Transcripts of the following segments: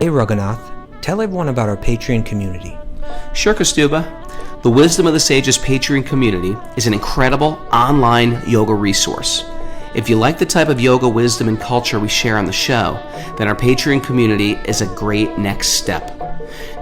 Hey Raghunath, tell everyone about our Patreon community. Sure, Kaustubha. The Wisdom of the Sages Patreon community is an incredible online yoga resource. If you like the type of yoga wisdom and culture we share on the show, then our Patreon community is a great next step.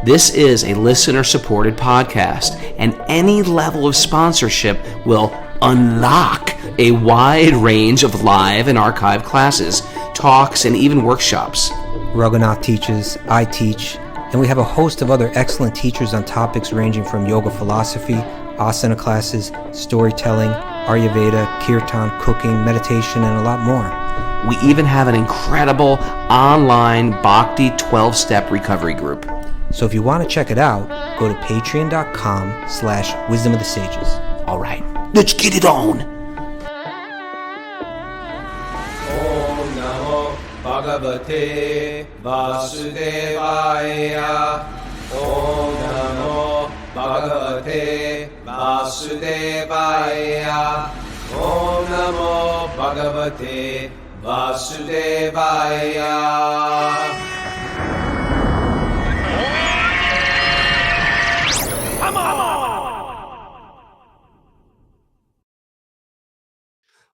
This is a listener-supported podcast, and any level of sponsorship will unlock a wide range of live and archived classes, talks, and even workshops. Raghunath teaches, I teach, and we have a host of other excellent teachers on topics ranging from yoga philosophy, asana classes, storytelling, Ayurveda, kirtan, cooking, meditation, and a lot more. We even have an incredible online Bhakti 12-step recovery group. So if you want to check it out, go to patreon.com/wisdom of the sages. All right, let's get it on. Om Namo Bhagavate Vasudevaya. Om Namo Bhagavate Vasudevaya. Om Namo Bhagavate Vasudevaya.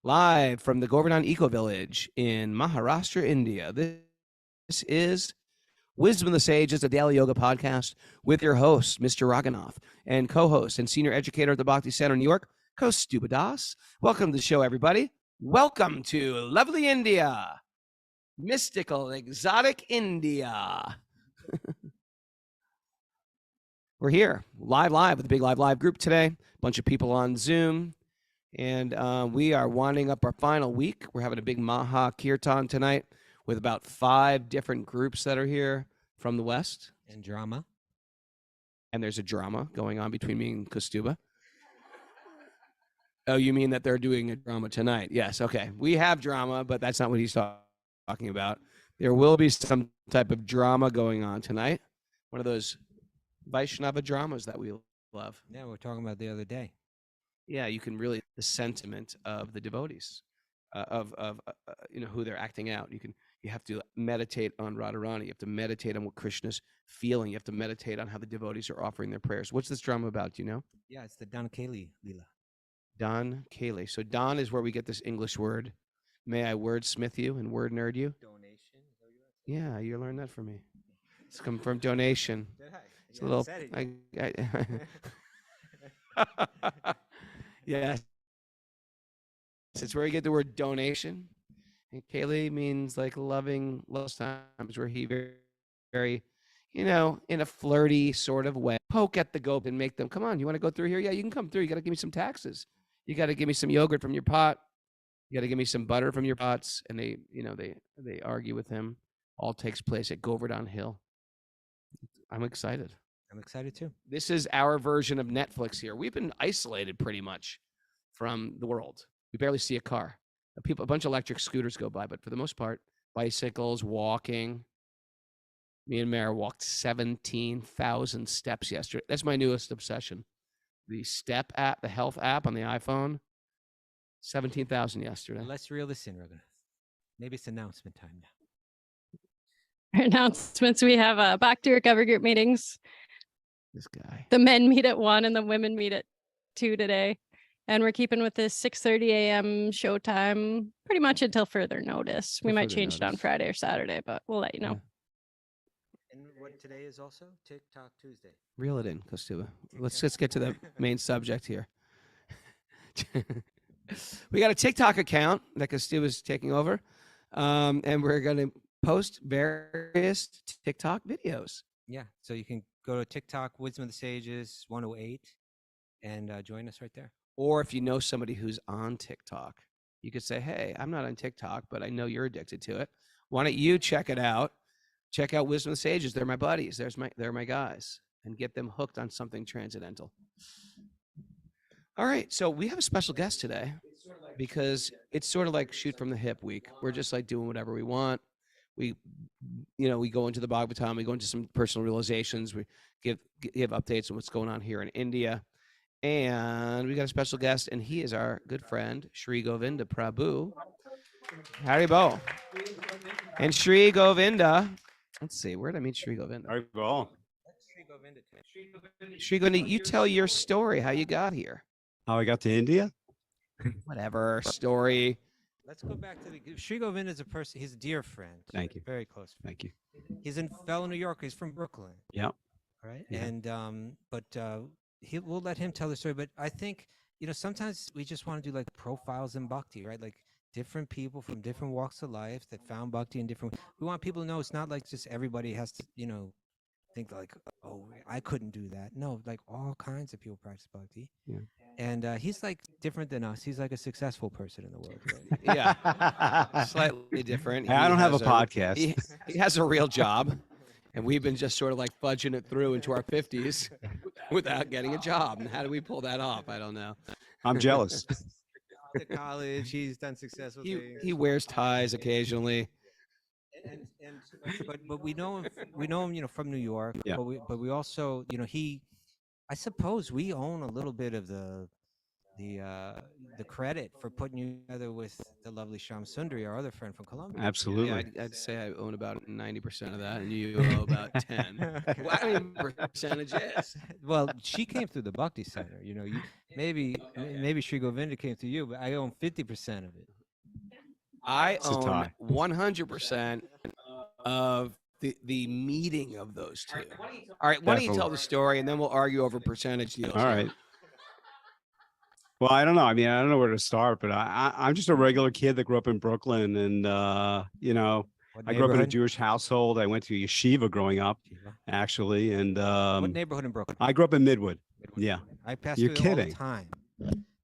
Live from the Govardhan Eco Village in Maharashtra, India. This is Wisdom of the Sages, a daily yoga podcast with your host, Mr. Raghunath, and co-host and senior educator at the Bhakti Center in New York, Kaustubha Das. Welcome to the show, everybody. Welcome to lovely India, mystical, exotic India. We're here, live with a big live group today. A bunch of people on Zoom. And we are winding up our final week. We're having a big Maha Kirtan tonight with about 5 different groups that are here from the West. And drama. And there's a drama going on between me and Kaustubha. Oh, you mean that they're doing a drama tonight? Yes, okay. We have drama, but that's not what he's talking about. There will be some type of drama going on tonight. One of those Vaishnava dramas that we love. Yeah, we were talking about the other day. Yeah, you can really the sentiment of the devotees, of who they're acting out. You have to meditate on Radharani. You have to meditate on what Krishna's feeling. You have to meditate on how the devotees are offering their prayers. What's this drama about? Do you know? Yeah, it's the Dan Keli Leela. Dan Keli. So Dan is where we get this English word. May I wordsmith you and word nerd you? Donation. Yeah, you learned that from me. It's come from donation. Did I? It's a little. Yes. It's where you get the word donation. And Kaylee means like loving love times, where he very, in a flirty sort of way, poke at the goat and make them, come on, you want to go through here? Yeah, you can come through. You got to give me some taxes. You got to give me some yogurt from your pot. You got to give me some butter from your pots. And they argue with him. All takes place at Govardhan Hill. I'm excited. I'm excited too. This is our version of Netflix here. We've been isolated pretty much from the world. We barely see a car. A bunch of electric scooters go by, but for the most part, bicycles, walking. Me and Mara walked 17,000 steps yesterday. That's my newest obsession. The Step app, the health app on the iPhone, 17,000 yesterday. Let's reel this in, Raghunath. Maybe it's announcement time now. Announcements. We have Bhakti recovery group meetings. This guy. The men meet at 1 and the women meet at 2 today. And we're keeping with this 6:30 a.m. showtime pretty much until further notice. We might change it on Friday or Saturday, but we'll let you know. Yeah. And what today is also TikTok Tuesday. Reel it in, Kaustubha. Let's just get to the main subject here. We got a TikTok account that Kaustubha's taking over. And we're going to post various TikTok videos. Yeah, so you can go to TikTok, Wisdom of the Sages 108, and join us right there. Or if you know somebody who's on TikTok, you could say, hey, I'm not on TikTok, but I know you're addicted to it. Why don't you check it out? Check out Wisdom of the Sages. They're my buddies. They're my guys. And get them hooked on something transcendental. All right, so we have a special guest today because it's sort of like shoot from the hip week. We're just like doing whatever we want. We go into the Bhagavatam, we go into some personal realizations, we give updates on what's going on here in India. And we got a special guest, and he is our good friend, Sri Govinda Prabhu. Haribol. And Sri Govinda Let's see. Where did I meet Sri Govinda? All right, go. Sri Govinda, you tell your story, how you got here. How I got to India? Whatever story. Let's go back to the Sri Govinda is a person. He's a dear friend. Thank you. Very close friend. Thank you. He's in fellow New Yorker. He's from Brooklyn. Yeah. Right. Yeah. And we'll let him tell the story. But I think sometimes we just want to do like profiles in Bhakti, right? Like different people from different walks of life that found Bhakti in different. We want people to know it's not like just everybody has to think like, oh, I couldn't do that. No, like all kinds of people practice Bhakti. Yeah. And he's like different than us. He's like a successful person in the world. Right? Yeah. Slightly different. I don't have a podcast. He has a real job. And we've been just sort of like fudging it through into our 50s without getting a job. And how do we pull that off? I don't know. I'm jealous. To college, he's done successful things. He wears ties occasionally. But we know him from New York. Yeah. But we also I suppose we own a little bit of the credit for putting you together with the lovely Sham Sundari, our other friend from Colombia. Absolutely. Yeah, I'd say I own about 90% of that, and you owe about 10. Well, I don't even percentage is. Well, she came through the Bhakti Center. Maybe Sri Govinda came through you, but I own 50% of it. I own 100% of the meeting of those two. All right, why don't you tell the story, and then we'll argue over percentage deals. All right. Well, I don't know. I mean, I don't know where to start, but I'm just a regular kid that grew up in Brooklyn, and I grew up in a Jewish household. I went to yeshiva growing up, actually, and what neighborhood in Brooklyn? I grew up in Midwood. Yeah. I pass You're through it all kidding. the time.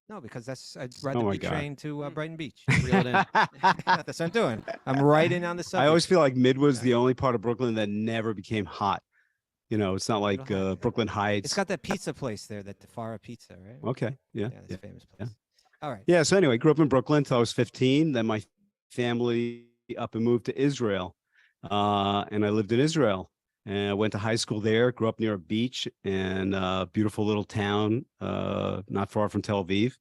No, because I'd rather be trained to Brighton Beach. Reel it in. That's what I'm doing. I'm right in on the subject. I always feel like Midwood's the only part of Brooklyn that never became hot. It's not like Brooklyn Heights. It's got that pizza place there, that Tafara Pizza, right? Okay. Yeah. Yeah, that's a famous place. All right. Yeah. So anyway, grew up in Brooklyn until I was 15. Then my family up and moved to Israel. And I lived in Israel. And I went to high school there, grew up near a beach and a beautiful little town not far from Tel Aviv.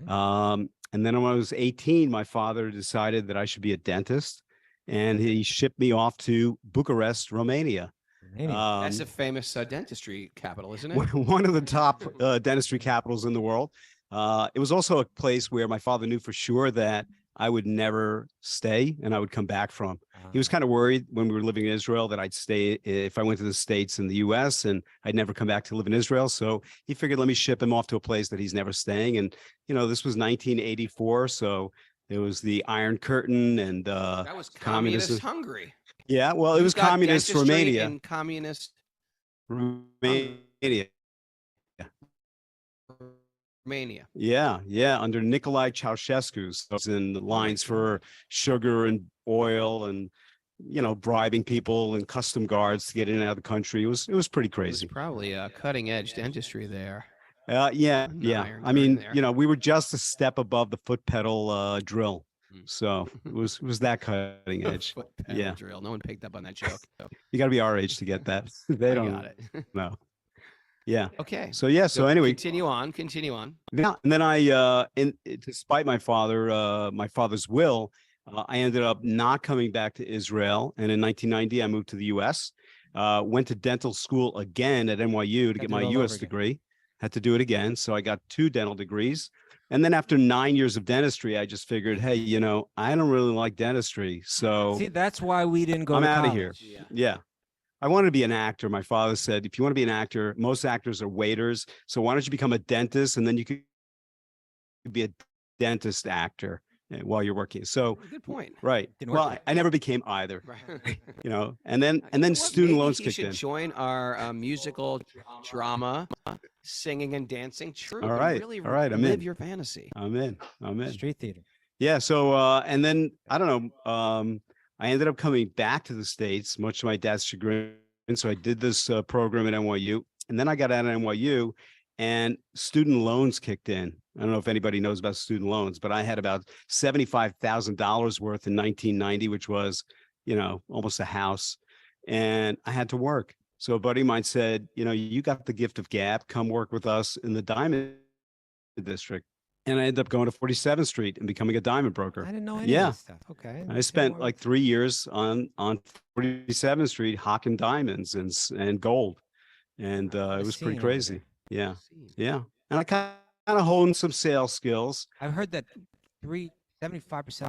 And then when I was 18, my father decided that I should be a dentist. And he shipped me off to Bucharest, Romania. That's a famous dentistry capital, isn't it? One of the top dentistry capitals in the world. It was also a place where my father knew for sure that I would never stay and I would come back from. He was kind of worried when we were living in Israel that I'd stay if I went to the States and the US and I'd never come back to live in Israel. So he figured, let me ship him off to a place that he's never staying. And, this was 1984. So it was the Iron Curtain and that was communist Hungary. Yeah, well, it was communist Romania. And communist Romania. Romania. Yeah, under Nicolae Ceausescu. So it's in the lines for sugar and oil and, bribing people and custom guards to get in and out of the country. It was pretty crazy. It was probably a cutting edge dentistry there. Yeah. I mean, we were just a step above the foot pedal drill. So it was that cutting edge. Foot pedal drill. No one picked up on that joke. You got to be our age to get that. They don't. Got it. No. Yeah. Okay. So anyway, continue on. Yeah, and then despite my father's will, I ended up not coming back to Israel. And in 1990, I moved to the U.S. Went to dental school again at NYU to get my U.S. degree. Had to do it again, so I got 2 dental degrees. And then after 9 years of dentistry, I just figured, hey, I don't really like dentistry. So see, that's why we didn't go. I'm out of here. Yeah. I wanted to be an actor. My father said, if you want to be an actor, most actors are waiters. So why don't you become a dentist and then you could be a dentist actor while you're working. So good point. Right. Well, I never became either. Right. And then student loans kicked in. Join our musical drama, singing and dancing. True. All right. Really All right. I'm live in. your fantasy. I'm in. Street theater. Yeah. So and then I don't know. I ended up coming back to the States, much to my dad's chagrin. And so I did this program at NYU, and then I got out of NYU, and student loans kicked in. I don't know if anybody knows about student loans, but I had about $75,000 worth in 1990, which was, almost a house, and I had to work. So a buddy of mine said, you got the gift of gab, come work with us in the Diamond District. And I ended up going to 47th Street and becoming a diamond broker. I didn't know any Yeah. of this stuff. Okay. I spent like 3 years on 47th Street hawking diamonds and gold. And What it a was pretty scene over crazy. there. Yeah. Yeah. And I kind of honed some sales skills. I've heard that 75% of the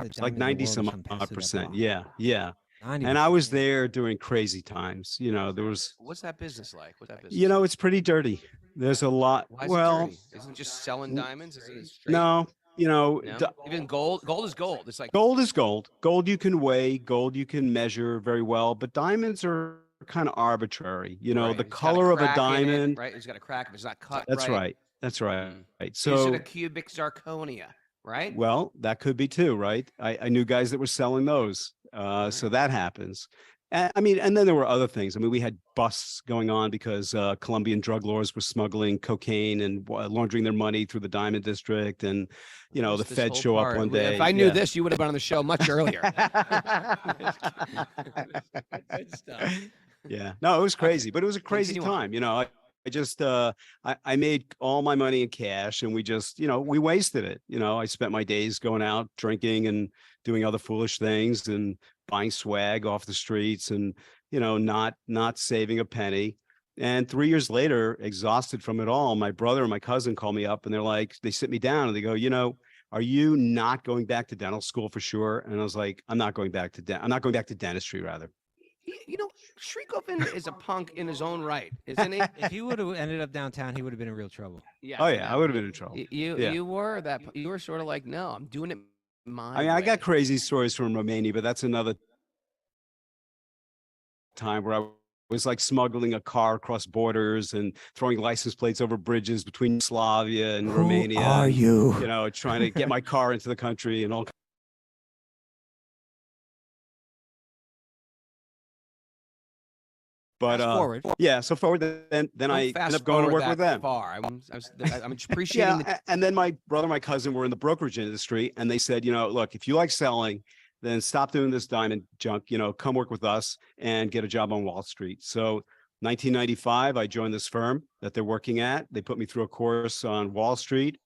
It's like diamonds in the 90 world are some from odd Paso del percent. Bar. Yeah. Yeah. 90%. And I was there during crazy times. You know, there was, What's that business like? What's that business? you know, it's pretty dirty. There's a lot. Why is Well, it dirty? Isn't it just selling diamonds? Isn't it straight? no, you know, No? Even gold. Gold is gold. It's like gold is gold. Gold you can weigh, gold you can measure very well, but diamonds are kind of arbitrary. You know, right, the it's got color of a crack in it, diamond. right? It's got a crack if it's not cut. That's right. That's right. Mm. Right. Is So, it a cubic zirconia? Right. well, that could be too, right? I knew guys that were selling those. So that happens. I mean, and then there were other things. I mean, we had busts going on because Colombian drug lords were smuggling cocaine and laundering their money through the diamond district. And, you know, the What's this Fed whole show up part? one day. If I knew Yeah. this, you would have been on the show much earlier. Good stuff. Yeah, no, it was crazy, but it was a crazy Continue on. time. You know, I just, I made all my money in cash and we just, you know, we wasted it. You know, I spent my days going out drinking and doing other foolish things and buying swag off the streets and, you know, not saving a penny. And 3 years later, exhausted from it all, my brother and my cousin call me up and they're like, they sit me down and they go, you know, are you not going back to dental school for sure? And I was like, I'm not going back to I'm not going back to dentistry rather. You know, Sri Govinda is a punk in his own right, isn't he? If he would have ended up downtown, he would have been in real trouble. Yeah. Oh yeah, I would have been in trouble. Yeah. You were that. You were sort of like, no, I'm doing it my I mean, I got way. crazy stories from Romania, but that's another time where I was like smuggling a car across borders and throwing license plates over bridges between Slavia and Romania. Who are you? You know, trying to get my car into the country and all. But Fast forward. yeah, so forward then Don't I ended fast up going to forward work with that them. Far. I'm appreciating. Yeah, and then my brother and my cousin were in the brokerage industry, and they said, you know, look, if you like selling, then stop doing this diamond junk. You know, come work with us and get a job on Wall Street. So, 1995, I joined this firm that they're working at. They put me through a course on Wall Street,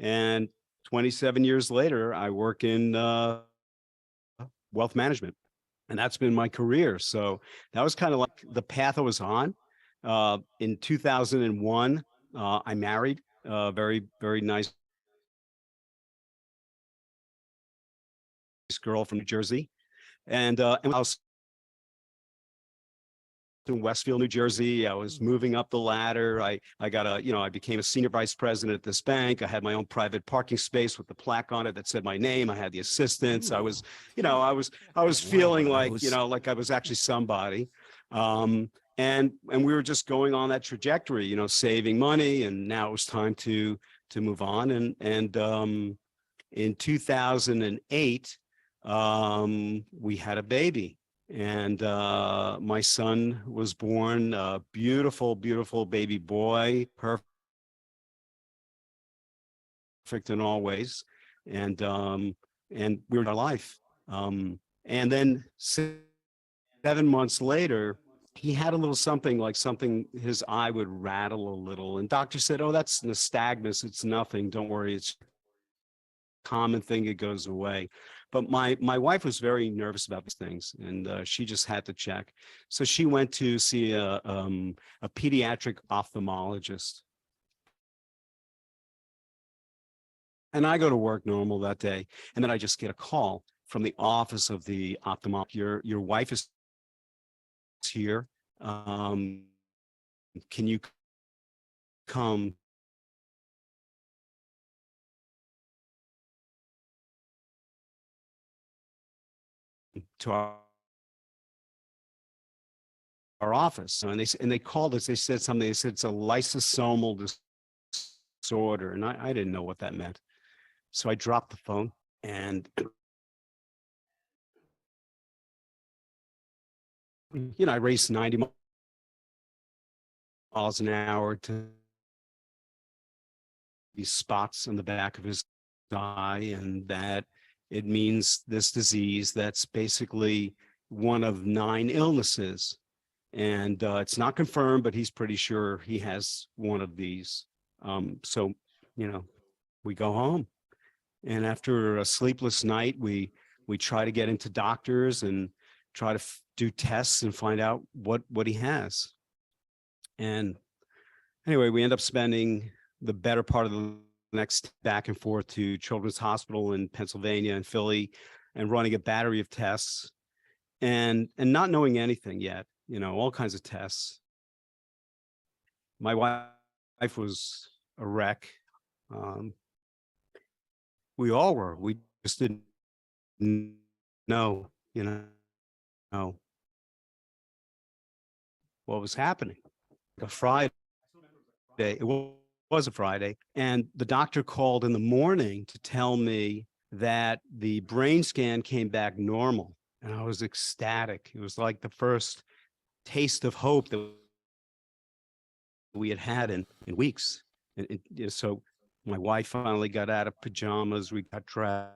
and 27 years later, I work in wealth management, and that's been my career. So that was kind of like the path I was on. In 2001, I married a very, very nice girl from New Jersey. And I was in Westfield, New Jersey. I was moving up the ladder. I got I became a senior vice president at this bank. I had my own private parking space with the plaque on it that said my name. I had the assistants. I was feeling like, like I was actually somebody. And we were just going on that trajectory, saving money. And now it was time to move on. And in 2008, we had a baby. And my son was born, a beautiful, beautiful baby boy, perfect in all ways. And we were in our life. And then 7 months later, he had a little something, his eye would rattle a little. And doctor said, oh, that's nystagmus. It's nothing. Don't worry. It's a common thing. It goes away. But my wife was very nervous about these things, and she just had to check. So she went to see a pediatric ophthalmologist. And I go to work normal that day, and then I just get a call from the office of the ophthalmologist. Your wife is here. Can you come to our office? And they called us. They said something. They said it's a lysosomal disorder, and I didn't know what that meant. So I dropped the phone and I raced 90 miles an hour to these spots on the back of his eye, and that it means this disease that's basically one of 9 illnesses. And it's not confirmed, but he's pretty sure he has one of these. So, we go home. And after a sleepless night, we try to get into doctors and try to do tests and find out what he has. And anyway, we end up spending the better part of the next back and forth to Children's Hospital in Pennsylvania and Philly, and running a battery of tests and not knowing anything yet, all kinds of tests. My wife was a wreck. We all were. We just didn't know, what was happening. A Friday, it was a Friday, and the doctor called in the morning to tell me that the brain scan came back normal, and I was ecstatic. It was like the first taste of hope that we had in weeks. And so my wife finally got out of pajamas. We got dressed.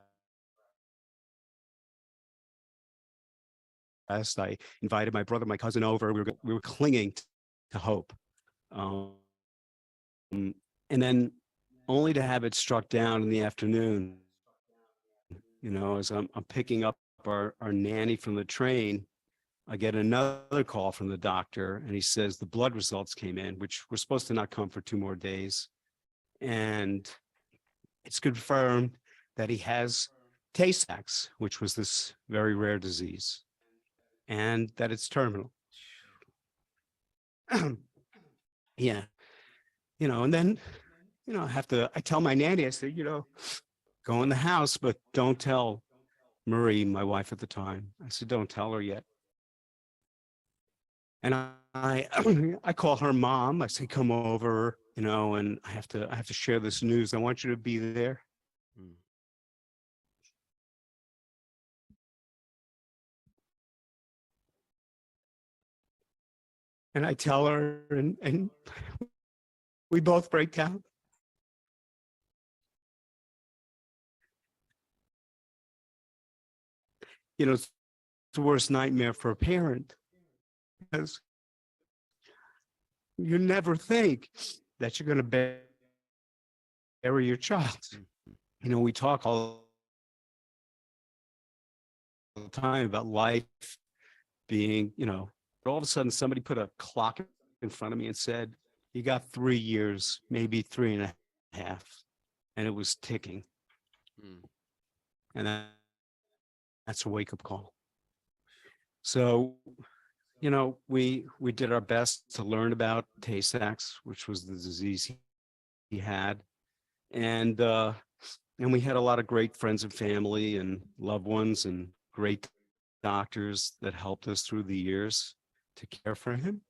I invited my brother, my cousin over. We were clinging to hope. And then only to have it struck down in the afternoon, as I'm picking up our nanny from the train, I get another call from the doctor, and he says the blood results came in, which were supposed to not come for 2 more days. And it's confirmed that he has Tay-Sachs, which was this very rare disease, and that it's terminal. Yeah. And then, I tell my nanny, I say, go in the house, but don't tell Marie, my wife at the time. I said, don't tell her yet. And I call her mom. I say, come over, and I have to share this news. I want you to be there. And I tell her, and we both break down. It's the worst nightmare for a parent, because you never think that you're going to bury your child. We talk all the time about life being, all of a sudden somebody put a clock in front of me and said, you got 3 years, maybe 3.5. And it was ticking. And that's a wake-up call. So, we did our best to learn about Tay-Sachs, which was the disease he had. And we had a lot of great friends and family and loved ones and great doctors that helped us through the years to care for him.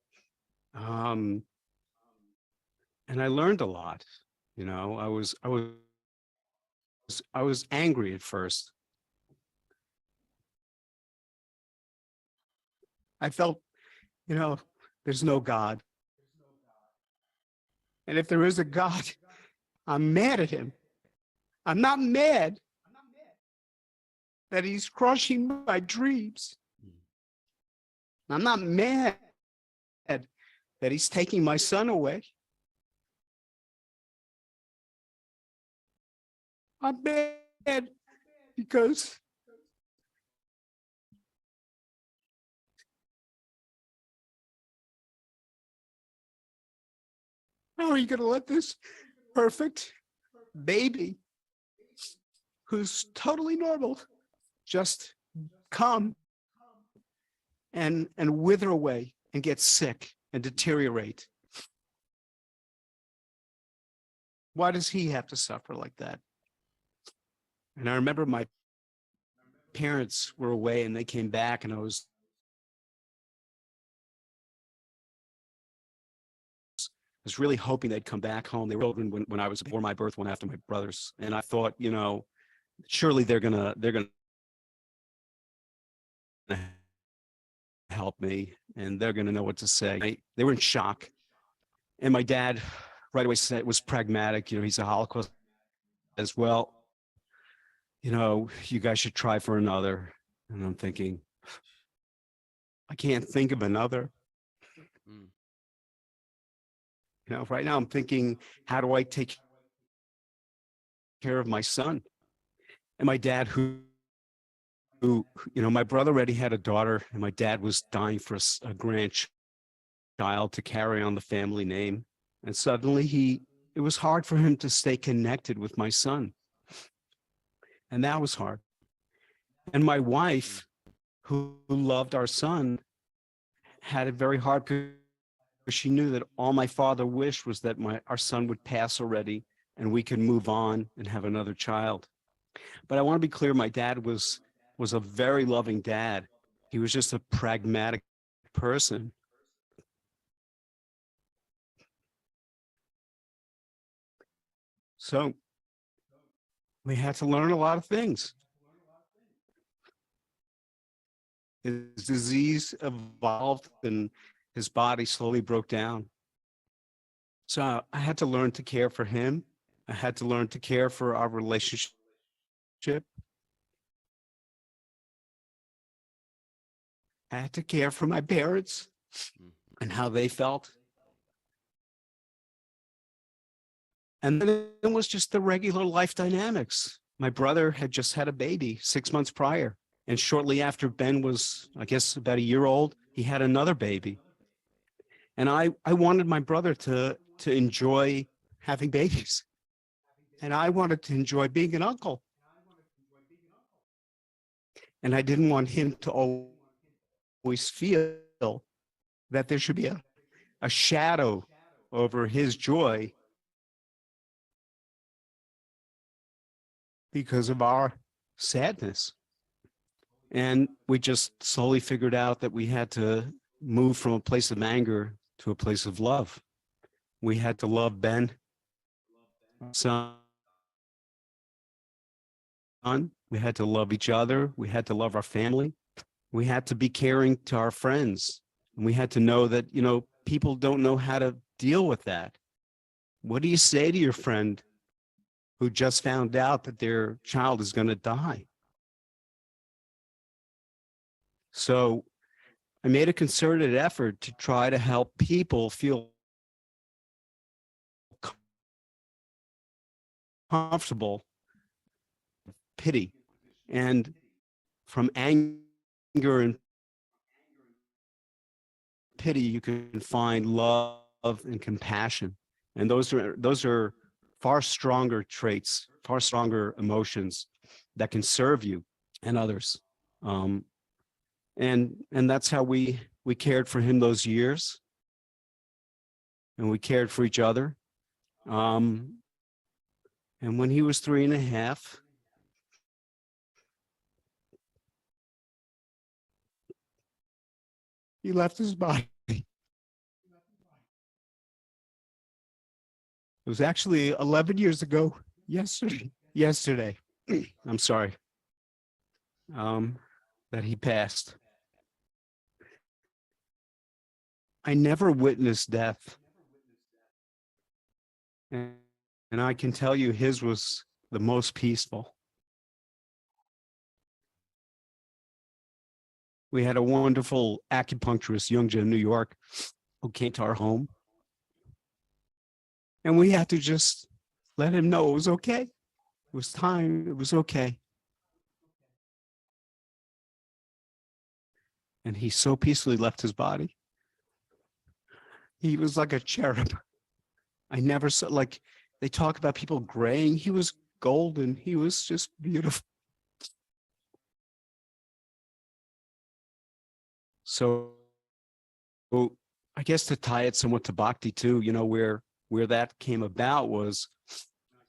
And I learned a lot. I was angry at first. I felt, there's no God. And if there is a God, I'm mad at him. I'm not mad that he's crushing my dreams. I'm not mad that he's taking my son away. I'm mad because how are you going to let this perfect baby who's totally normal just come and wither away and get sick and deteriorate? Why does he have to suffer like that? And I remember my parents were away and they came back, and I was really hoping they'd come back home. They were children when I was before my birth, one after my brother's. And I thought, surely they're gonna help me and they're gonna know what to say. They were in shock. And my dad right away said, was pragmatic. He's a Holocaust as well. You guys should try for another. And I'm thinking, I can't think of another. Right now I'm thinking, how do I take care of my son. And my dad, my brother already had a daughter, and my dad was dying for a grandchild to carry on the family name. And suddenly it was hard for him to stay connected with my son. And that was hard. And my wife, who loved our son, had it very hard because she knew that all my father wished was that our son would pass already and we could move on and have another child. But I want to be clear, my dad was a very loving dad. He was just a pragmatic person. So we had to learn a lot of things. His disease evolved and his body slowly broke down. So I had to learn to care for him. I had to learn to care for our relationship. I had to care for my parents and how they felt. And then it was just the regular life dynamics. My brother had just had a baby 6 months prior. And shortly after Ben was, I guess, about a year old, he had another baby. And I wanted my brother to enjoy having babies. And I wanted to enjoy being an uncle. And I didn't want him to always feel that there should be a shadow over his joy because of our sadness. And we just slowly figured out that we had to move from a place of anger to a place of love. We had to love Ben, son. We had to love each other. We had to love our family. We had to be caring to our friends. And we had to know that, people don't know how to deal with that. What do you say to your friend who just found out that their child is going to die? So I made a concerted effort to try to help people feel comfortable, pity, and from anger and pity, you can find love and compassion. And those are far stronger traits, far stronger emotions that can serve you and others. And that's how we cared for him those years, and we cared for each other. And when he was 3.5, he left his body. It was actually 11 years ago yesterday. I'm sorry, that he passed. I never witnessed death. And I can tell you his was the most peaceful. We had a wonderful acupuncturist, Youngja in New York, who came to our home. And we had to just let him know it was okay. It was time. It was okay. And he so peacefully left his body. He was like a cherub. I never saw, like, they talk about people graying. He was golden. He was just beautiful. So I guess to tie it somewhat to Bhakti too, where that came about was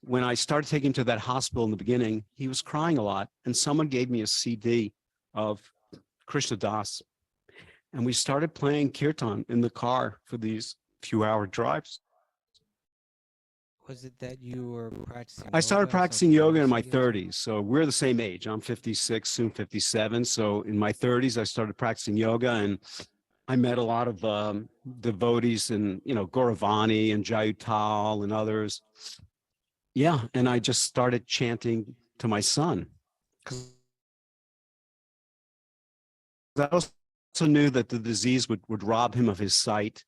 when I started taking him to that hospital in the beginning, he was crying a lot, and someone gave me a CD of Krishna Das, and we started playing kirtan in the car for these few-hour drives. Was it that you were practicing? I started practicing yoga in my 30s, so we're the same age. I'm 56, soon 57. So in my 30s, I started practicing yoga, and I met a lot of devotees and, Gauravani and Jayutal and others. Yeah, and I just started chanting to my son. Because I also knew that the disease would rob him of his sight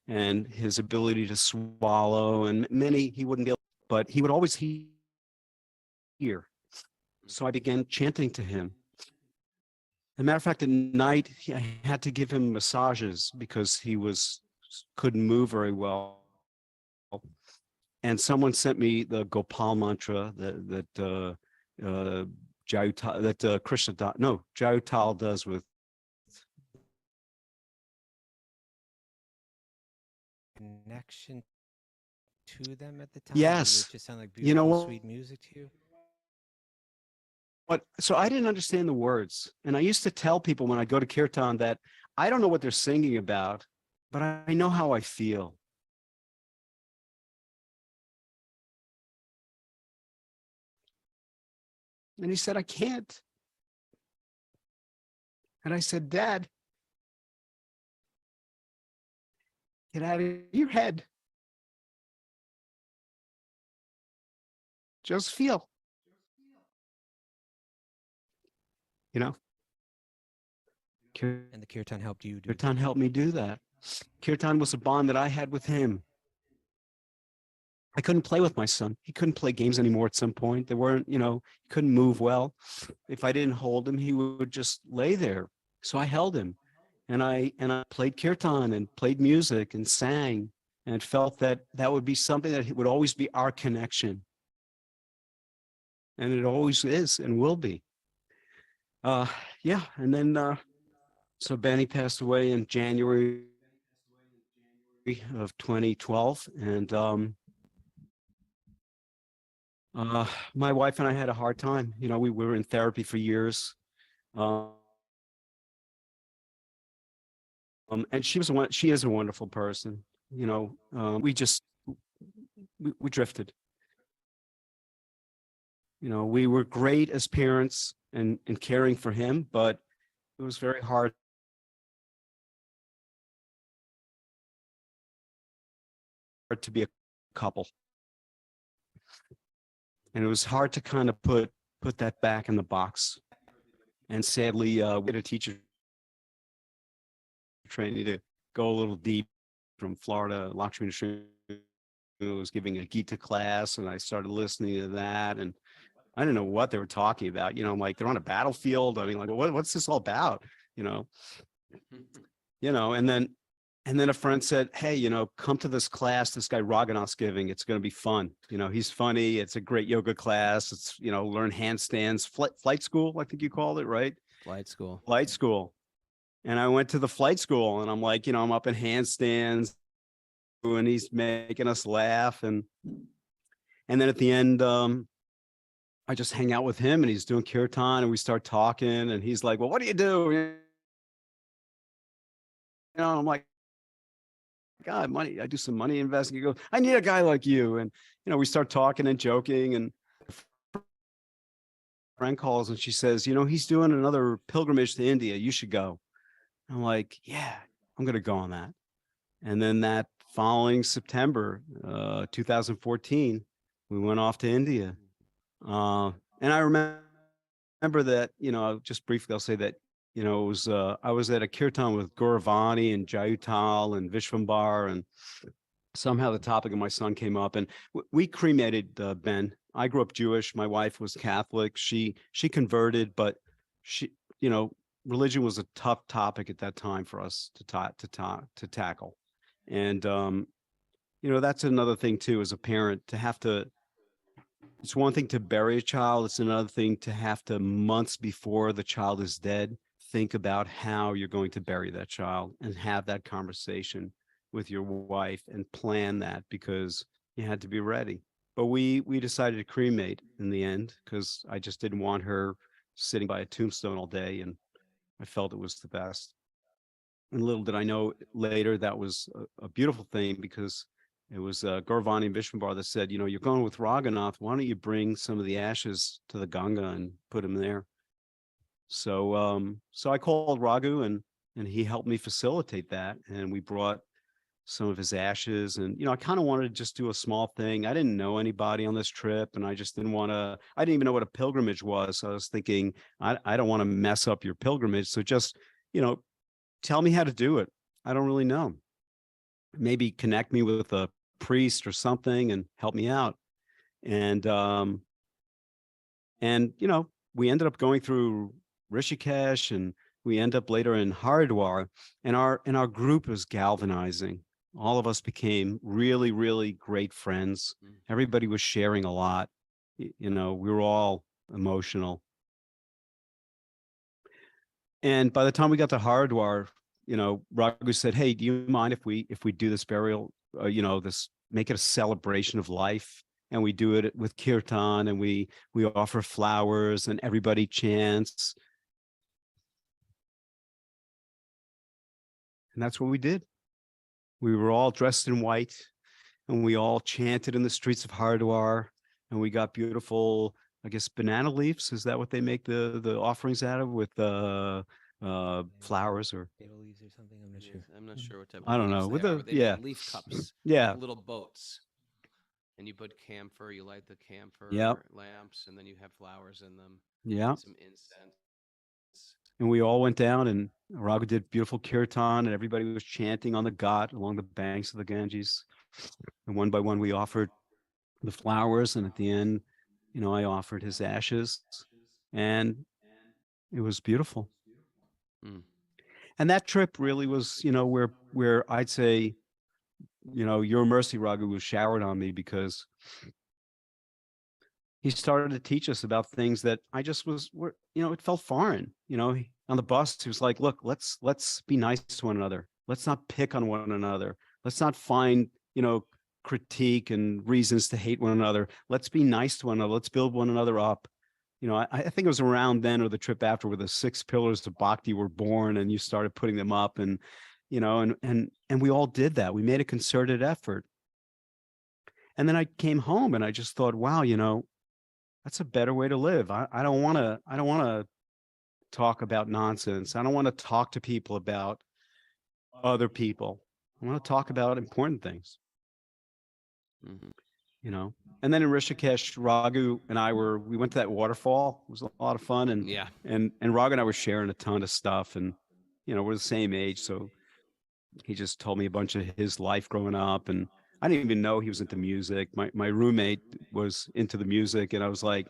and his ability to swallow, and he wouldn't be able, but he would always hear. So I began chanting to him. As a matter of fact, at night, I had to give him massages because he couldn't move very well. And someone sent me the Gopal mantra that Krishna Jayutal does with connection to them at the time. Yes. Did it just sound like You know beautiful, what? sweet music to you? But so I didn't understand the words. And I used to tell people when I go to Kirtan that I don't know what they're singing about, but I know how I feel. And he said, I can't. And I said, Dad, get out of your head. Just feel. You know? And the kirtan helped you do Kirtan helped me do that. Kirtan was a bond that I had with him. I couldn't play with my son. He couldn't play games anymore at some point. They weren't, he couldn't move well. If I didn't hold him, he would just lay there. So I held him and I played kirtan and played music and sang and felt that would be something that would always be our connection. And it always is and will be. Yeah. And then, so Benny passed away in January of 2012. And, my wife and I had a hard time. We were in therapy for years. And she is a wonderful person. We drifted. We were great as parents and caring for him, but it was very hard to be a couple. And it was hard to kind of put that back in the box. And sadly, we had a teacher training to go a little deep from Florida. Lakshmi was giving a Gita class, and I started listening to that. And I didn't know what they were talking about. I'm like, they're on a battlefield. I mean, like, what's this all about? And then a friend said, hey, come to this class this guy Raghunath's giving. It's going to be fun. He's funny. It's a great yoga class. It's, learn handstands, flight school, I think you called it, right? Flight school. And I went to the flight school and I'm like, I'm up in handstands and he's making us laugh. And then at the end, I just hang out with him and he's doing kirtan and we start talking and he's like, well, what do you do? I'm like, God, money. I do some money investing. He goes, I need a guy like you. And, we start talking and joking and a friend calls and she says, he's doing another pilgrimage to India. You should go. I'm like, yeah, I'm going to go on that. And then that following September, 2014, we went off to India. And I remember that, just briefly, I'll say that, it was, I was at a kirtan with Gauravani and Jayutal and Vishwambar, and somehow the topic of my son came up and we cremated Ben. I grew up Jewish. My wife was Catholic. She converted, but she, religion was a tough topic at that time for us to tackle. And, that's another thing too, as a parent, to have to, it's one thing to bury a child. It's another thing to have to, months before the child is dead, think about how you're going to bury that child and have that conversation with your wife and plan that, because you had to be ready. But we decided to cremate in the end because I just didn't want her sitting by a tombstone all day, and I felt it was the best. And little did I know later that was a beautiful thing, because it was Gauravani and Vishwambar that said, you're going with Raghunath, why don't you bring some of the ashes to the Ganga and put them there? So so I called Raghu and he helped me facilitate that, and we brought some of his ashes. And I kind of wanted to just do a small thing. I didn't know anybody on this trip, and I just didn't want to, I didn't even know what a pilgrimage was. So I was thinking, I don't want to mess up your pilgrimage, so just tell me how to do it. I don't really know. Maybe connect me with a priest or something and help me out. And And, we ended up going through Rishikesh, and we end up later in Haridwar, and our group was galvanizing. All of us became really, really great friends. Everybody was sharing a lot. We were all emotional. And by the time we got to Haridwar, Raghu said, "Hey, do you mind if we do this burial? This make it a celebration of life, and we do it with kirtan, and we offer flowers, and everybody chants." And that's what we did. We were all dressed in white, and we all chanted in the streets of Haridwar, and we got beautiful, I guess, banana leaves. Is that what they make the offerings out of, with flowers or? Fatal leaves or something. I'm not Yes, sure. I'm not sure what type of I don't leaves know. they With are, the but they make yeah, leaf cups, yeah, like little boats. And you put camphor, you light the camphor Yep. lamps, and then you have flowers in them, yeah. some incense. And we all went down, and Raghu did beautiful kirtan, and everybody was chanting on the ghat along the banks of the Ganges. And one by one, we offered the flowers, and at the end, I offered his ashes, and it was beautiful. Mm. And that trip really was, where I'd say, your mercy, Raghu, was showered on me, because he started to teach us about things that I just it felt foreign. On the bus, he was like, "Look, let's be nice to one another. Let's not pick on one another. Let's not find, critique and reasons to hate one another. Let's be nice to one another. Let's build one another up." I think it was around then, or the trip after, where the 6 pillars of Bhakti were born, and you started putting them up, and and we all did that. We made a concerted effort. And then I came home, and I just thought, wow, that's a better way to live. I don't want to talk about nonsense. I don't want to talk to people about other people. I want to talk about important things. Mhm. And then in Rishikesh, Raghu and we went to that waterfall. It was a lot of fun. And Yeah. and Raghu and I were sharing a ton of stuff, and we're the same age, so he just told me a bunch of his life growing up, and I didn't even know he was into music. My roommate was into the music, and I was like,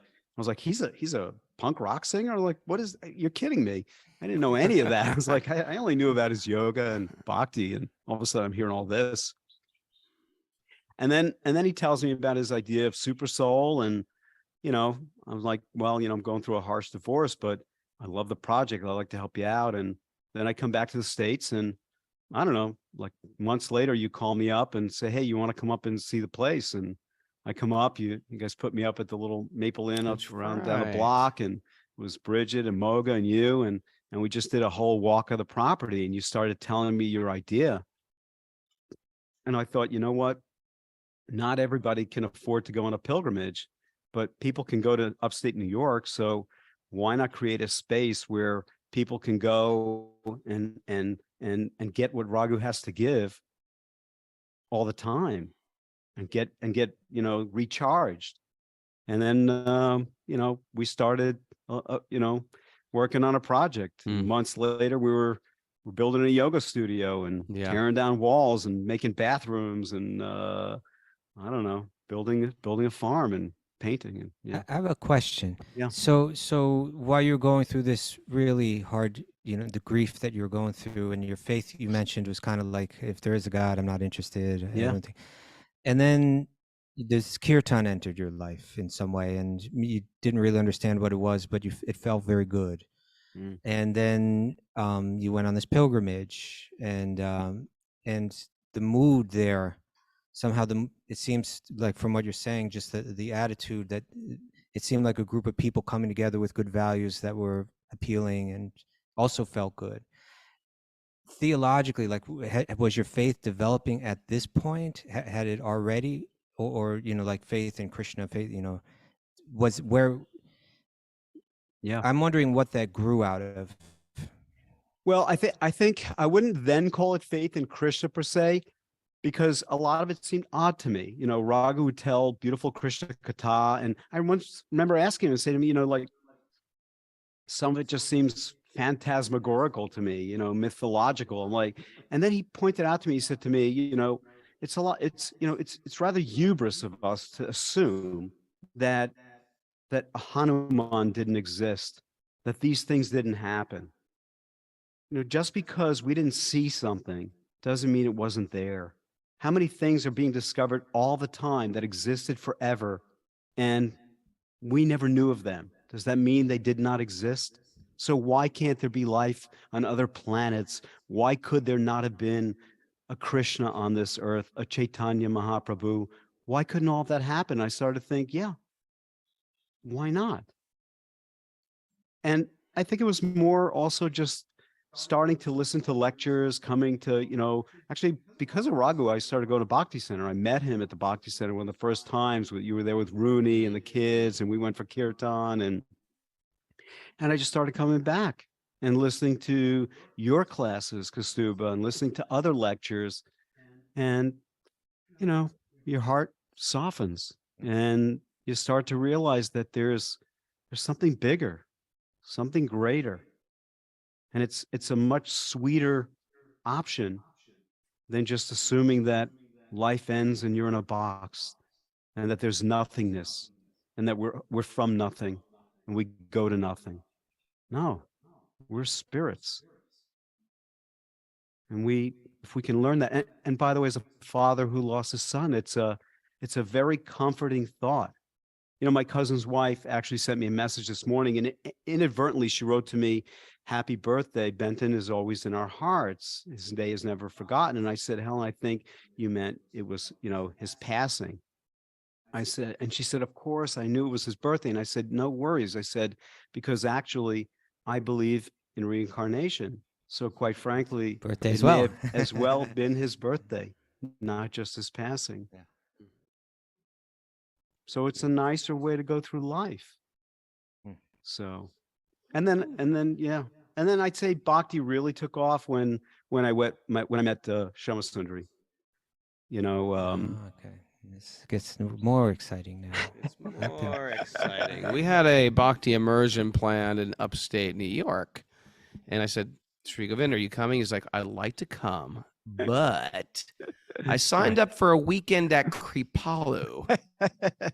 he's a punk rock singer? Like, what is, you're kidding me. I didn't know any of that. I was like, I only knew about his yoga and bhakti, and all of a sudden I'm hearing all this. And then he tells me about his idea of super soul, and I was like, well, I'm going through a harsh divorce, but I love the project. I'd like to help you out. And then I come back to the States, and I don't know, like months later, you call me up and say, "Hey, you want to come up and see the place?" And I come up, you guys put me up at the little Maple Inn up That's around down the right. block, and it was Bridget and Moga and you, and we just did a whole walk of the property, and you started telling me your idea. And I thought, you know what? Not everybody can afford to go on a pilgrimage, but people can go to upstate New York. So why not create a space where people can go and get what Raghu has to give all the time, and get recharged. And then we started working on a project. Mm. Months later, we're building a yoga studio, and Yeah. tearing down walls, and making bathrooms, and I don't know, building a farm, and painting. And yeah. I have a question. Yeah. So while you're going through this really hard, the grief that you're going through, and your faith you mentioned was kind of like, if there is a God, I'm not interested. I Yeah. don't think. And then this kirtan entered your life in some way, and you didn't really understand what it was, but it felt very good. Mm. And then you went on this pilgrimage, and the mood there, somehow it seems like, from what you're saying, just the attitude, that it seemed like a group of people coming together with good values that were appealing and also felt good. Theologically, like, was your faith developing at this point? Had it already, or like faith in Krishna, faith, was where? Yeah. I'm wondering what that grew out of. Well, I think I wouldn't then call it faith in Krishna per se, because a lot of it seemed odd to me. Raghu would tell beautiful Krishna katha, and I once remember asking him and saying to me, like, some of it just seems phantasmagorical to me, mythological. I'm like, and then he pointed out to me, he said to me, it's a lot, it's rather hubris of us to assume that that Hanuman didn't exist, that these things didn't happen. Just because we didn't see something doesn't mean it wasn't there. How many things are being discovered all the time that existed forever and we never knew of them? Does that mean they did not exist? So why can't there be life on other planets? Why could there not have been a Krishna on this earth, a Chaitanya Mahaprabhu? Why couldn't all of that happen? I started to think, yeah, why not? And I think it was more also just starting to listen to lectures, coming to, actually because of Raghu, I started going to Bhakti Center. I met him at the Bhakti Center one of the first times you were there with Rooney and the kids, and we went for kirtan, and I just started coming back and listening to your classes, Kaustubha, and listening to other lectures. And, your heart softens and you start to realize that there's something bigger, something greater. And it's a much sweeter option than just assuming that life ends and you're in a box and that there's nothingness and that we're from nothing and we go to nothing. No, we're spirits. And if we can learn that, and by the way, as a father who lost his son, it's a very comforting thought. My cousin's wife actually sent me a message this morning, and inadvertently she wrote to me, "Happy birthday. Benton is always in our hearts. His day is never forgotten." And I said, "Helen, I think you meant it was, his passing." I said, and she said, "Of course, I knew it was his birthday." And I said, "No worries." I said, "Because actually, I believe in reincarnation. So quite frankly, Birthday it as may well. have as well been his birthday, not just his passing." Yeah. So it's a nicer way to go through life. Hmm. So, and then I'd say Bhakti really took off when I met Shama Sundari. Okay. This gets more exciting now. It's more exciting. We had a Bhakti immersion planned in upstate New York. And I said, "Sri Govinda, are you coming?" He's like, "I'd like to come, but I signed up for a weekend at Kripalu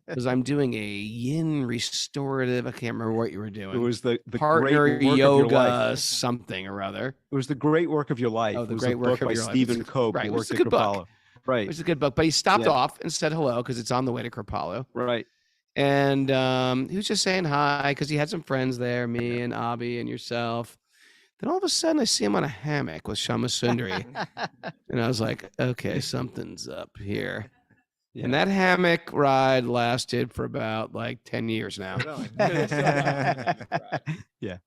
because I'm doing a yin restorative. I can't remember what you were doing. It was the partner great work of your life. yoga something or other. It was the great work of your life. Oh, the it was great a work book of by your life. Stephen Cope. Right, who it was worked a at good book. Kripalu. Right. It was a good book, but he stopped Yeah. off and said hello because it's on the way to Kripalu. Right. And he was just saying hi because he had some friends there, me and Abhi and yourself. Then all of a sudden, I see him on a hammock with Shama Sundari. And I was like, okay, something's up here. Yeah. And that hammock ride lasted for about 10 years now. Yeah.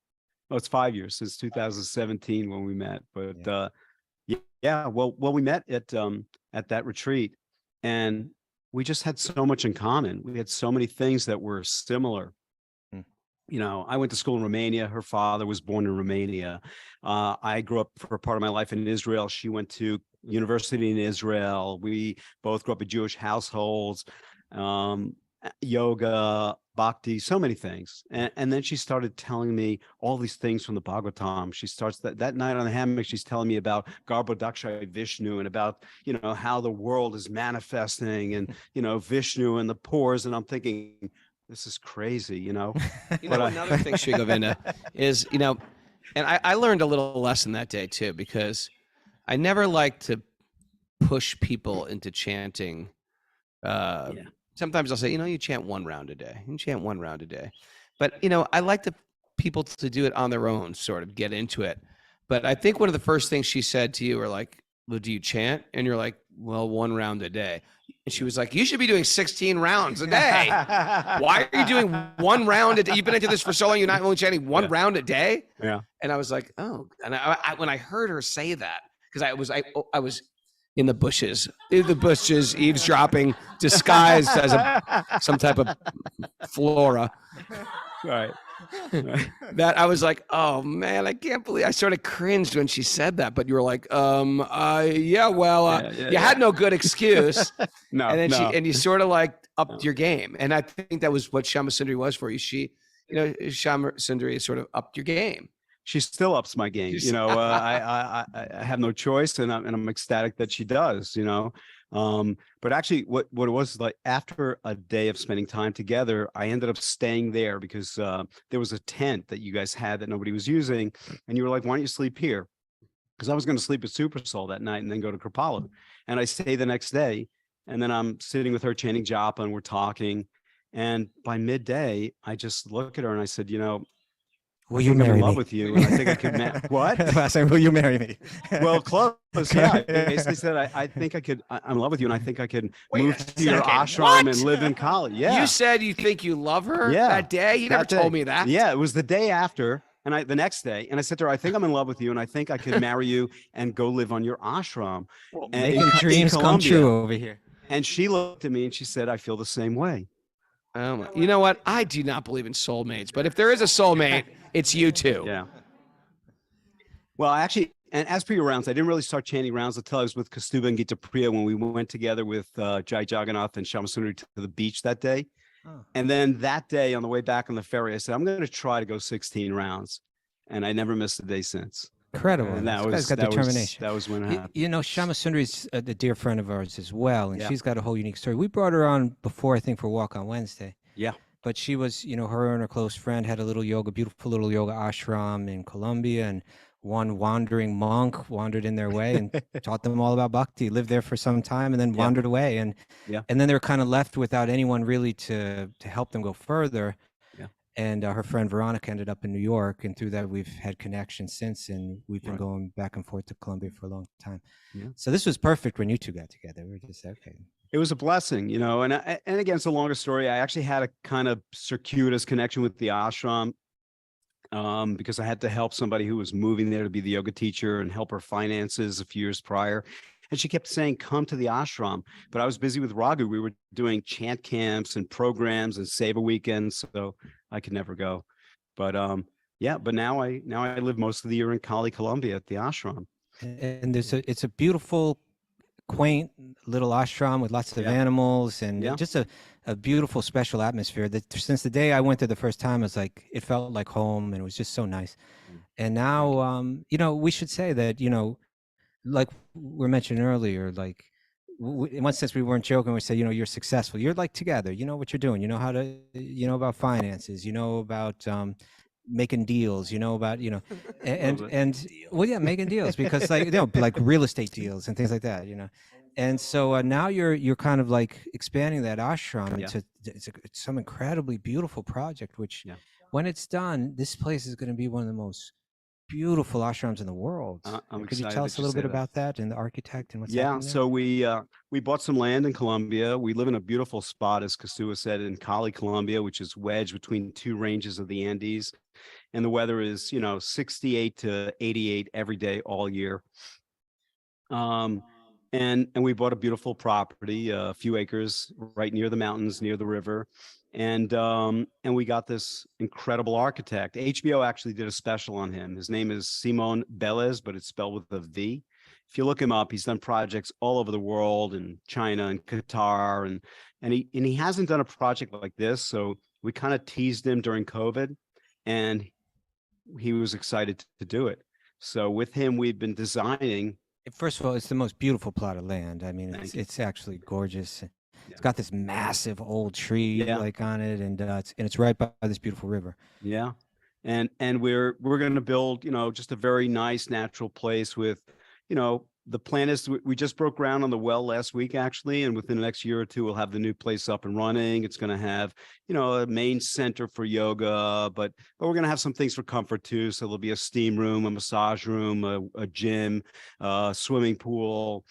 Oh, it's 5 years since 2017 when we met. But well, we met at that retreat, and we just had so much in common. We had so many things that were similar. I went to school in Romania. Her father was born in Romania. I grew up for a part of my life in Israel. She went to university in Israel. We both grew up in Jewish households, yoga, bhakti, so many things. And then she started telling me all these things from the Bhagavatam. She starts that night on the hammock, she's telling me about Garbhodakshaya Vishnu and about, how the world is manifesting and, Vishnu and the pores. And I'm thinking, this is crazy, Another thing, Sri Govinda, is, and I learned a little lesson that day too, because I never like to push people into chanting. Sometimes I'll say, you chant one round a day. You chant one round a day. But, I like people to do it on their own, sort of get into it. But I think one of the first things she said to you were like, "Well, do you chant?" And you're like, "Well, one round a day." And she was like, "You should be doing 16 rounds a day. Why are you doing one round a day? You've been into this for so long, you're not only chanting one round a day?" Yeah. And I was like, "Oh." And I when I heard her say that, because I was in the bushes, eavesdropping, disguised as some type of flora. Right. That I was like, "Oh man, I can't believe." I sort of cringed when she said that, but you were like, you had no good excuse. No, and then no. you sort of upped your game. And I think that was what Shama Sundari was for you. She, Shama Sundari sort of upped your game. she still ups my game. You know, I have no choice, and I'm ecstatic that she does. You know, but actually, what it was like after a day of spending time together, I ended up staying there because there was a tent that you guys had that nobody was using, and you were like, "Why don't you sleep here?" Because I was going to sleep at Supersol that night and then go to Kripalu, and I stayed the next day, and then I'm sitting with her chanting japa, and we're talking, and by midday, I just look at her and I said, "You know, Will I you think I'm marry in love me? with you, and I think I could." What? I said, will you marry me? Well, close. Yeah, I basically said, I think I could. I'm in love with you, and I think I could move to your ashram what? and live in Kali. Yeah, You said you think you love her yeah. that day? You never That day. told me that. Yeah, it was the day after, and the next day, and I said to her, "I think I'm in love with you, and I think I could marry you and go live on your ashram." Making dreams come true over here. And she looked at me and she said, "I feel the same way." Oh my, you know what? I do not believe in soulmates, but if there is a soulmate, it's you two. Yeah. Well, actually, and as per your rounds, I didn't really start chanting rounds until I was with Kaustubha and Gita Priya when we went together with Jai Jagannath and Shamasundari to the beach that day. Oh. And then that day on the way back on the ferry, I said, I'm going to try to go 16 rounds. And I never missed a day since. Incredible. And This guy's got determination. That was when it happened. You know, Shamasundari's a dear friend of ours as well, and Yeah. she's got a whole unique story. We brought her on before, I think, for Walk on Wednesday. Yeah. But she was, you know, her and her close friend had a beautiful little yoga ashram in Colombia, and one wandering monk wandered in their way and taught them all about Bhakti, lived there for some time and then wandered away. And then they were kind of left without anyone really to help them go further. Yeah. And her friend Veronica ended up in New York, and through that we've had connections since, and we've been going back and forth to Colombia for a long time. Yeah. So this was perfect when you two got together. We were just okay. It was a blessing, you know, and again, it's a longer story. I actually had a kind of circuitous connection with the ashram because I had to help somebody who was moving there to be the yoga teacher and help her finances a few years prior. And she kept saying, come to the ashram. But I was busy with Raghu. We were doing chant camps and programs and Seva weekends, so I could never go. But but now I live most of the year in Cali, Colombia at the ashram. And it's a beautiful, quaint little ashram with lots of animals and just a beautiful, special atmosphere that since the day I went there the first time, it felt like home, and it was just so nice. And now, you know, we should say that, you know, like we were mentioning earlier, like in one sense we weren't joking. We say, you know, you're successful. You're like together. You know what you're doing. You know how to, you know about finances. You know about making deals. You know about, you know, and well, yeah, making deals because like, you know, like real estate deals and things like that. You know, and so now you're kind of like expanding that ashram into it's some incredibly beautiful project. Which when it's done, this place is going to be one of the most beautiful ashrams in the world. Could you tell us a little bit about that and the architect and what's happening there? So we bought some land in Colombia. We live in a beautiful spot, as Kaustubha said, in Cali, Colombia, which is wedged between two ranges of the Andes, and the weather is, you know, 68 to 88 every day all year. And we bought a beautiful property, a few acres right near the mountains, near the river. And we got this incredible architect. HBO actually did a special on him. His name is Simon Belez, but it's spelled with a V. If you look him up, he's done projects all over the world, in China and Qatar, and he hasn't done a project like this. So we kind of teased him during COVID, and he was excited to do it. So with him, we've been designing. First of all, it's the most beautiful plot of land. I mean, it's actually gorgeous. It's got this massive old tree like on it, and it's right by this beautiful river. Yeah, and we're going to build, you know, just a very nice natural place with, you know, the plan is we just broke ground on the well last week actually, and within the next year or two we'll have the new place up and running. It's going to have, you know, a main center for yoga, but we're going to have some things for comfort too. So there'll be a steam room, a massage room, a gym, swimming pool.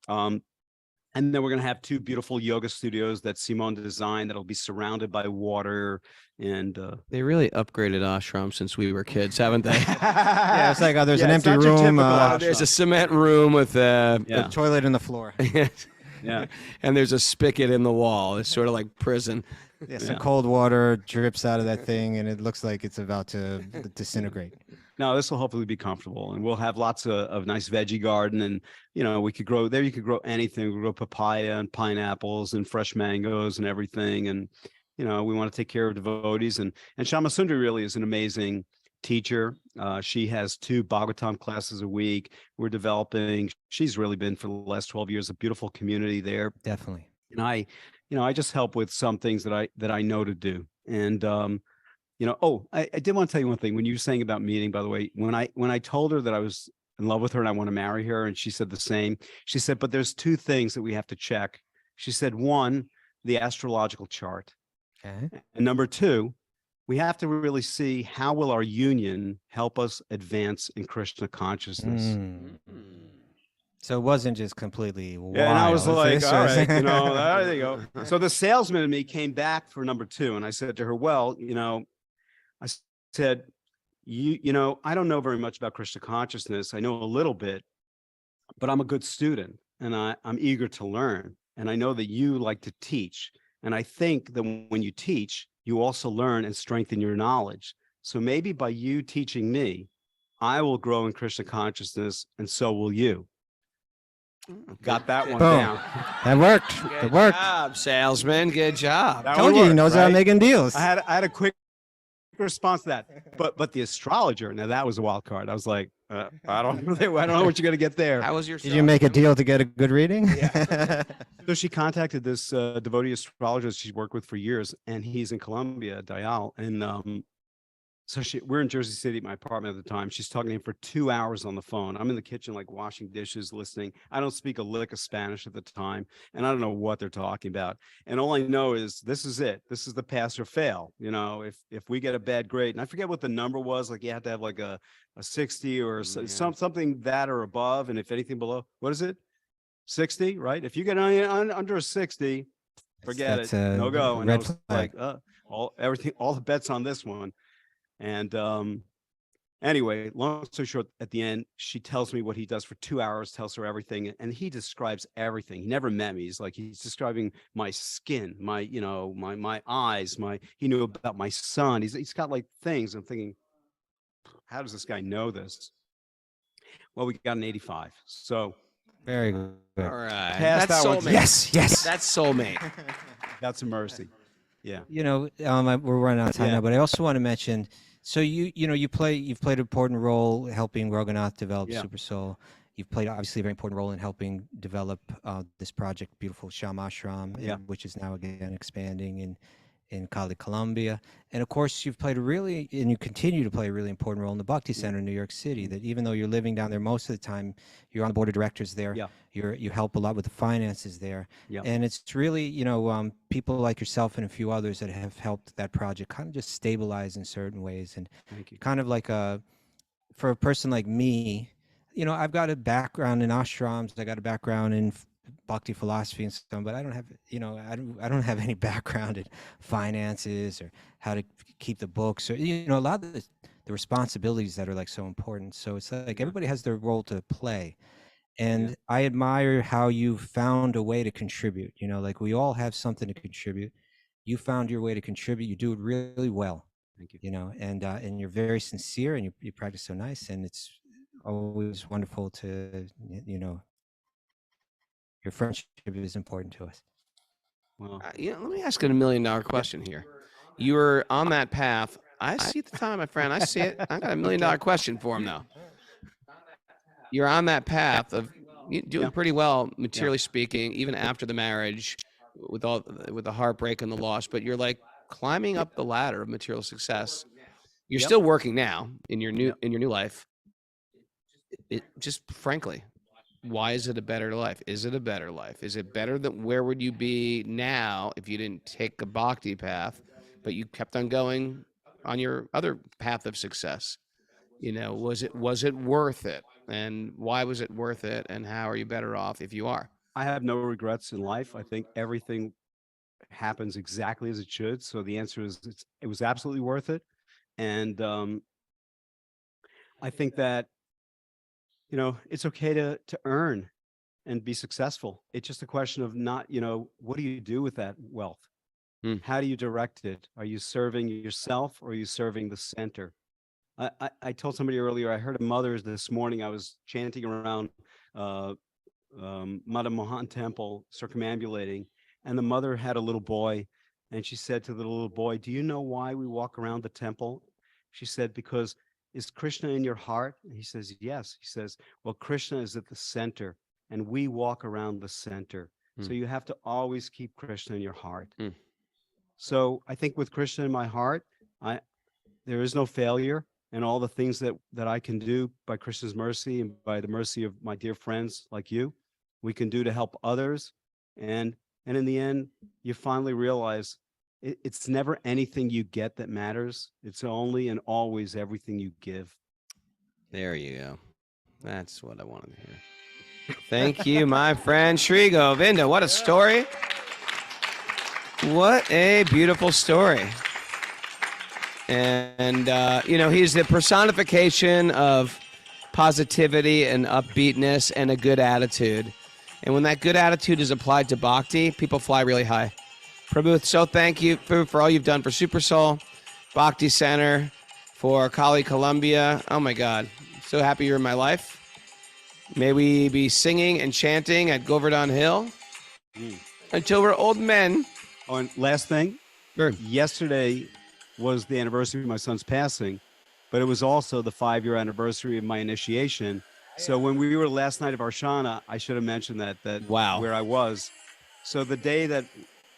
And then we're going to have two beautiful yoga studios that Simon designed that'll be surrounded by water. And they really upgraded ashram since we were kids, haven't they? Yeah, it's like, there's an empty room. There's a cement room with a toilet in the floor. Yeah. And there's a spigot in the wall. It's sort of like prison. Yeah, some cold water drips out of that thing, and it looks like it's about to disintegrate. No, this will hopefully be comfortable, and we'll have lots of nice veggie garden, and, you know, we could grow there. You could grow anything. We grow papaya and pineapples and fresh mangoes and everything. And, you know, we want to take care of devotees, and Shamasundari really is an amazing teacher. She has 2 Bhagavatam classes a week. We're developing. She's really been for the last 12 years a beautiful community there. Definitely. And I just help with some things that I know to do. And I did want to tell you one thing. When you were saying about meeting, by the way, when I told her that I was in love with her and I want to marry her, and she said the same. She said, but there's 2 things that we have to check. She said, 1, the astrological chart. Okay. And number 2, we have to really see how will our union help us advance in Krishna consciousness. Mm. So it wasn't just completely wild. Yeah, and I was like, This all was- right, there you go. So the salesman in me came back for number 2, and I said to her, well, I said, I don't know very much about Krishna consciousness. I know a little bit, but I'm a good student, and I'm eager to learn. And I know that you like to teach. And I think that when you teach, you also learn and strengthen your knowledge. So maybe by you teaching me, I will grow in Krishna consciousness, and so will you. Got that one Boom. down. That worked. Good It worked. job, salesman. Good job. That Told one you he worked, knows how to right? making deals. I had a quick response to that, but the astrologer, now that was a wild card. I was like, I don't know what you're gonna get there. How was your Did you make a salesman? deal to get a good reading? So she contacted this devotee astrologist she's worked with for years, and he's in Colombia, Dayal, and so we're in Jersey City at my apartment at the time. She's talking to him for 2 hours on the phone. I'm in the kitchen, like washing dishes, listening. I don't speak a lick of Spanish at the time, and I don't know what they're talking about. And all I know is this is it. This is the pass or fail. If we get a bad grade, and I forget what the number was, like you have to have like a 60 or something that or above, and if anything below, what is it? 60, right? If you get under a 60, forget That's it. No go. And I red was flag. like, all the bets on this one. And anyway, long story short, at the end, she tells me what he does for 2 hours, tells her everything, and he describes everything. He never met me. He's describing my skin, my eyes, he knew about my son. He's got like things. I'm thinking, how does this guy know this? Well, we got an 85. So Very good. All right. Pass That's that one. soulmate. Yes. That's soulmate. that's a mercy. Yeah. We're running out of time Yeah. now, but I also want to mention. So you've played an important role helping Raghunath develop Yeah. Super Soul. You've played obviously a very important role in helping develop this project, Beautiful Sham Ashram, Yeah. which is now again expanding in Cali, Colombia. And of course, you've played and you continue to play a really important role in the Bhakti Center in New York City. That even though you're living down there most of the time, you're on the board of directors there. Yeah. You help a lot with the finances there. Yeah. And it's really, people like yourself and a few others that have helped that project kind of just stabilize in certain ways. And Thank you. kind of like for a person like me, I've got a background in ashrams. I got a background in Bhakti philosophy and stuff, but I don't have, I don't have any background in finances or how to keep the books or, a lot of the responsibilities that are like so important. So it's like everybody has their role to play. And I admire how you found a way to contribute, like we all have something to contribute. You found your way to contribute. You do it really well. Thank you. And you're very sincere and you practice so nice. And it's always wonderful to, your friendship is important to us. Well, Let me ask you $1 million question here. You were on that path. I see the time, my friend. I see it. I got $1 million question for him though. You're on that path of doing pretty well, materially speaking, even after the marriage, with the heartbreak and the loss. But you're like climbing up the ladder of material success. You're still working now in your new life. It just frankly, why is it a better life? Is it a better life? Is it better than where would you be now if you didn't take a bhakti path, but you kept on going on your other path of success? Was it worth it? And why was it worth it? And how are you better off if you are? I have no regrets in life. I think everything happens exactly as it should. So the answer is it was absolutely worth it. And I think that, it's okay to earn and be successful. It's just a question of not, what do you do with that wealth? How do you direct it? Are you serving yourself or are you serving the center? I told somebody earlier, I heard a mother this morning, I was chanting around Mata Mohan temple, circumambulating, and the mother had a little boy, and she said to the little boy, do you know why we walk around the temple? She said, because is Krishna in your heart? And he says, yes. He says, well, Krishna is at the center and we walk around the center. So you have to always keep Krishna in your heart. So I think with Krishna in my heart, there is no failure, and all the things that I can do by Krishna's mercy and by the mercy of my dear friends like you, we can do to help others. And in the end, you finally realize it's never anything you get that matters. It's only and always everything you give. There you go. That's what I wanted to hear. Thank you, my friend Sri Govinda. What a story. What a beautiful story. And he's the personification of positivity and upbeatness and a good attitude. And when that good attitude is applied to Bhakti, people fly really high. Prabhu, so thank you for all you've done for Super Soul, Bhakti Center, for Kali Columbia. Oh, my God. So happy you're in my life. May we be singing and chanting at Govardhan Hill until we're old men. Oh, and last thing. Sure. Yesterday was the anniversary of my son's passing, but it was also the 5-year anniversary of my initiation. So when we were last night of Arshana, I should have mentioned that wow, where I was. So the day that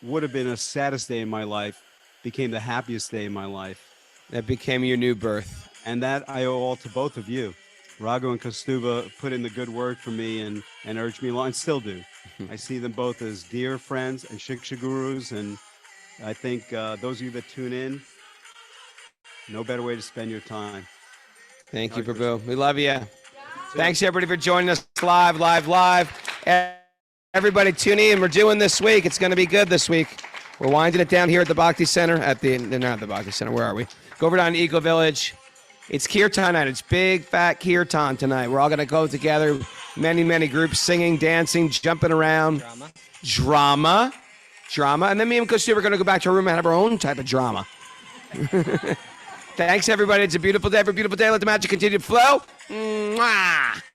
would have been the saddest day in my life became the happiest day in my life. That became your new birth. And that I owe all to both of you. Raghunath Kaustubha put in the good word for me and urged me along, and still do. I see them both as dear friends and Shiksha gurus, and I think those of you that tune in, no better way to spend your time. Thank you, Prabhu. We love you. Thanks, everybody, for joining us live. Everybody tune in. We're doing this week. It's going to be good this week. We're winding it down here at the Bhakti Center. Not the Bhakti Center. Where are we? Govardhan Eco Village. It's Kirtan night. It's big, fat Kirtan tonight. We're all going to go together. Many groups singing, dancing, jumping around. Drama. And then me and Kaustubha are going to go back to our room and have our own type of drama. Thanks, everybody. It's a beautiful day. Have a beautiful day. Let the magic continue to flow. Mwah!